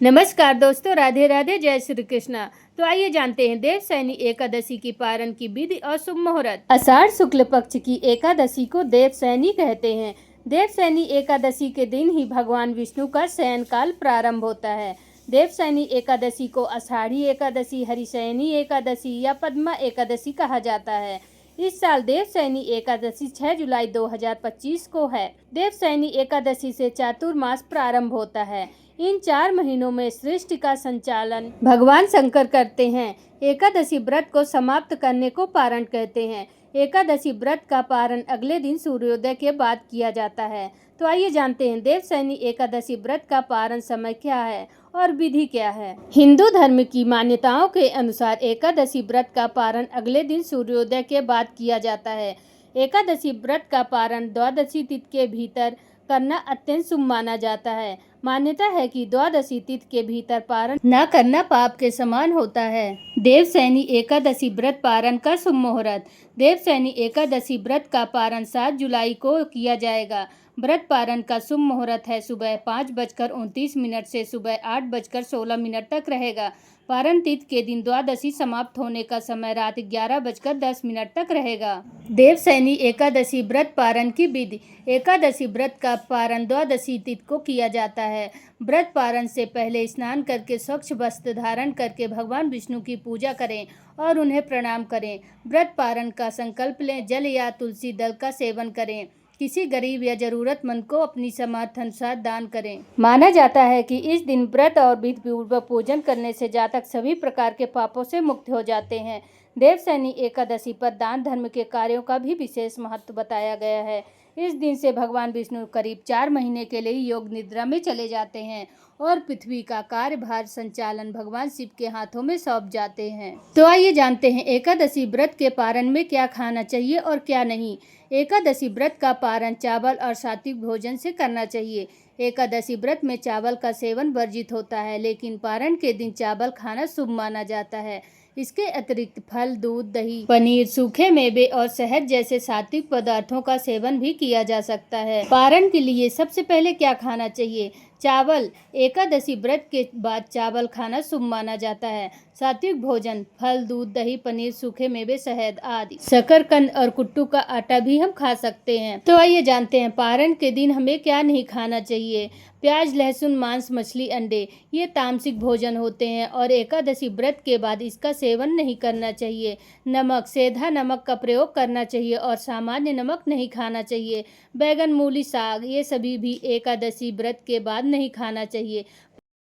नमस्कार दोस्तों, राधे राधे, जय श्री कृष्णा। तो आइए जानते हैं देवशयनी एकादशी की पारण की विधि और शुभ मुहूर्त। आषाढ़ शुक्ल पक्ष की एकादशी को देवशयनी कहते हैं। देवशयनी एकादशी के दिन ही भगवान विष्णु का शयन काल प्रारंभ होता है। देवशयनी एकादशी को आषाढ़ी एकादशी, हरिशयनी एकादशी या पद्मा एकादशी कहा जाता है। इस साल देवशयनी एकादशी 6 जुलाई 2025 को है। देवशयनी एकादशी से चातुर्मास प्रारंभ होता है। इन 4 महीनों में सृष्टि का संचालन भगवान शंकर करते हैं। एकादशी व्रत को समाप्त करने को पारण कहते हैं। एकादशी व्रत का पारण अगले दिन सूर्योदय के बाद किया जाता है। तो आइए जानते हैं देवशयनी एकादशी व्रत का पारण समय क्या है और विधि क्या है। हिंदू धर्म की मान्यताओं के अनुसार एकादशी व्रत का पारण अगले दिन सूर्योदय के बाद किया जाता है। एकादशी व्रत का पारण द्वादशी तिथि के भीतर करना अत्यंत शुभ माना जाता है। मान्यता है कि द्वादशी तिथि के भीतर पारण न करना पाप के समान होता है। देवशयनी एकादशी व्रत पारण का शुभ मुहूर्त। देवशयनी एकादशी व्रत का पारण 7 जुलाई को किया जाएगा। व्रत पारण का शुभ मुहूर्त है सुबह 5:29 से सुबह 8:16 तक रहेगा। पारण तिथि के दिन द्वादशी समाप्त होने का समय रात 11:10 तक रहेगा। देवशयनी एकादशी व्रत पारण की विधि। एकादशी व्रत का पारण द्वादशी तिथि को किया जाता है। व्रत पारण से पहले स्नान करके स्वच्छ वस्त्र धारण करके भगवान विष्णु की पूजा करें और उन्हें प्रणाम करें। व्रत पारण का संकल्प लें, जल या तुलसी दल का सेवन करें। किसी गरीब या जरूरतमंद को अपनी सामर्थ्य अनुसार दान करें। माना जाता है कि इस दिन व्रत और विधि पूर्वक पूजन करने से जातक सभी प्रकार के पापों से मुक्त हो जाते हैं। देवशयनी एकादशी पर दान धर्म के कार्यों का भी विशेष महत्व बताया गया है। इस दिन से भगवान विष्णु करीब 4 महीने के लिए योग निद्रा में चले जाते हैं और पृथ्वी का कार्यभार संचालन भगवान शिव के हाथों में सौंप जाते हैं। तो आइए जानते हैं एकादशी व्रत के पारण में क्या खाना चाहिए और क्या नहीं। एकादशी व्रत का पारण चावल और सात्विक भोजन से करना चाहिए। एकादशी व्रत में चावल का सेवन वर्जित होता है, लेकिन पारण के दिन चावल खाना शुभ माना जाता है। इसके अतिरिक्त फल, दूध, दही, पनीर, सूखे मेवे और शहद जैसे सात्विक पदार्थों का सेवन भी किया जा सकता है। पारण के लिए सबसे पहले क्या खाना चाहिए? चावल। एकादशी व्रत के बाद चावल खाना शुभ माना जाता है। सात्विक भोजन फल, दूध, दही, पनीर, सूखे मेवे, शहद आदि। शकरकंद और कुट्टू का आटा भी हम खा सकते हैं। तो आइए जानते हैं पारण के दिन हमें क्या नहीं खाना चाहिए। प्याज, लहसुन, मांस, मछली, अंडे ये तामसिक भोजन होते हैं और एकादशी व्रत के बाद इसका सेवन नहीं करना चाहिए। नमक, सेंधा नमक का प्रयोग करना चाहिए और सामान्य नमक नहीं खाना चाहिए। बैगन, मूली, साग ये सभी भी एकादशी व्रत के बाद नहीं खाना चाहिए।